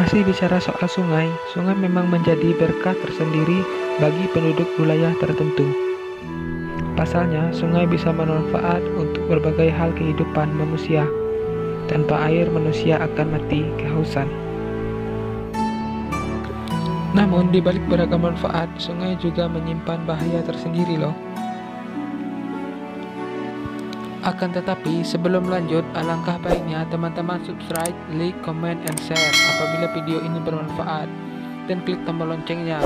Masih bicara soal sungai, sungai memang menjadi berkah tersendiri bagi penduduk wilayah tertentu. Pasalnya, sungai bisa bermanfaat untuk berbagai hal kehidupan manusia. Tanpa air, manusia akan mati kehausan. Namun, di balik beragam manfaat, sungai juga menyimpan bahaya tersendiri loh. Akan tetapi, sebelum lanjut, alangkah baiknya teman-teman subscribe, like, comment, and share apabila video ini bermanfaat, dan klik tombol loncengnya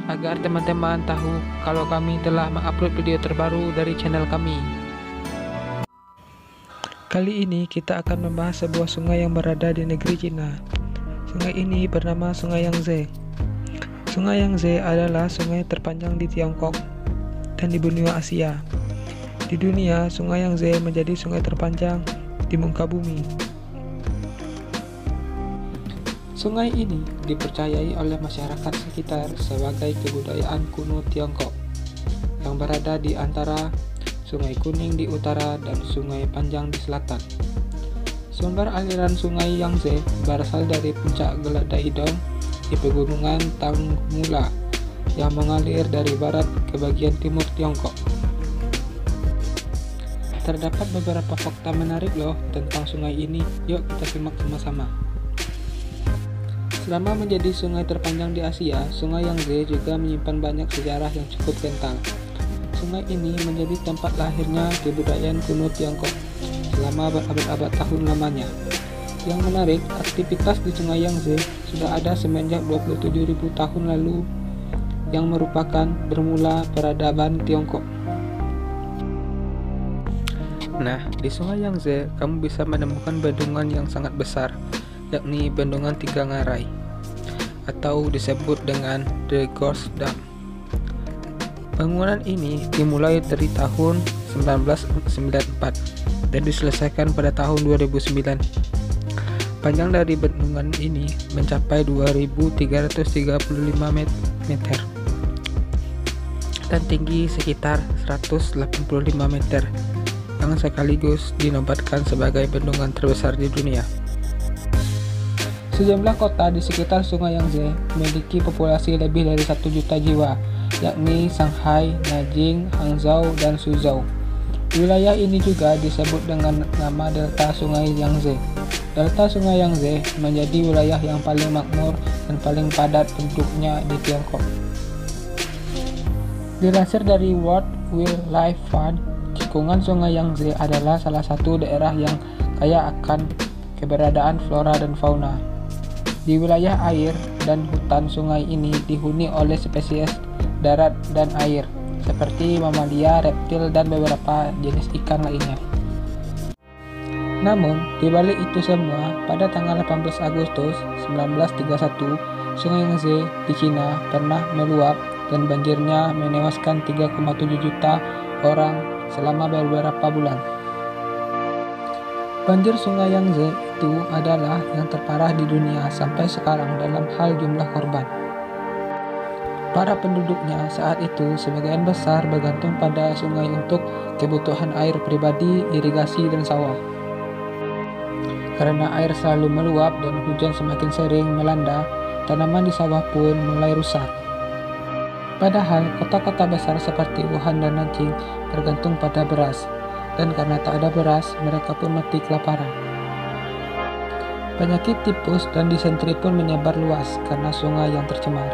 agar teman-teman tahu kalau kami telah mengupload video terbaru dari channel kami. Kali ini kita akan membahas sebuah sungai yang berada di negeri Cina. Sungai ini bernama Sungai Yangtze. Sungai Yangtze adalah sungai terpanjang di Tiongkok dan di benua Asia. Di dunia, Sungai Yangtze menjadi sungai terpanjang di muka bumi. Sungai ini dipercayai oleh masyarakat sekitar sebagai kebudayaan kuno Tiongkok yang berada di antara Sungai Kuning di utara dan Sungai Panjang di selatan. Sumber aliran Sungai Yangtze berasal dari puncak Geladai-dong di pegunungan Tangmula yang mengalir dari barat ke bagian timur Tiongkok. Terdapat beberapa fakta menarik loh tentang sungai ini, yuk kita simak sama-sama. Selama menjadi sungai terpanjang di Asia, Sungai Yangtze juga menyimpan banyak sejarah yang cukup kental. Sungai ini menjadi tempat lahirnya kebudayaan kuno Tiongkok selama berabad-abad tahun lamanya. Yang menarik, aktivitas di Sungai Yangtze sudah ada semenjak 27.000 tahun lalu yang merupakan bermula peradaban Tiongkok. Nah, di Sungai Yangtze kamu bisa menemukan bendungan yang sangat besar, yakni Bendungan Tiga Ngarai, atau disebut dengan The Ghost Dam. Bangunan ini dimulai dari tahun 1994 dan diselesaikan pada tahun 2009. Panjang dari bendungan ini mencapai 2.335 meter dan tinggi sekitar 185 meter, yang sekaligus dinobatkan sebagai bendungan terbesar di dunia. Sejumlah kota di sekitar Sungai Yangtze memiliki populasi lebih dari 1 juta jiwa, yakni Shanghai, Nanjing, Hangzhou, dan Suzhou. Wilayah ini juga disebut dengan nama Delta Sungai Yangtze. Delta Sungai Yangtze menjadi wilayah yang paling makmur dan paling padat penduduknya di Tiongkok. Dilansir dari World Wildlife Fund, tikungan Sungai Yangtze adalah salah satu daerah yang kaya akan keberadaan flora dan fauna. Di wilayah air dan hutan sungai ini dihuni oleh spesies darat dan air, seperti mamalia, reptil, dan beberapa jenis ikan lainnya. Namun, di balik itu semua, pada tanggal 18 Agustus 1931, Sungai Yangtze di Cina pernah meluap dan banjirnya menewaskan 3,7 juta orang selama beberapa bulan. Banjir Sungai Yangtze itu adalah yang terparah di dunia sampai sekarang dalam hal jumlah korban. Para penduduknya saat itu sebagian besar bergantung pada sungai untuk kebutuhan air pribadi, irigasi, dan sawah. Karena air selalu meluap dan hujan semakin sering melanda, tanaman di sawah pun mulai rusak. Padahal kota-kota besar seperti Wuhan dan Nanjing bergantung pada beras, dan karena tak ada beras, mereka pun mati kelaparan. Penyakit tipus dan disentri pun menyebar luas karena sungai yang tercemar.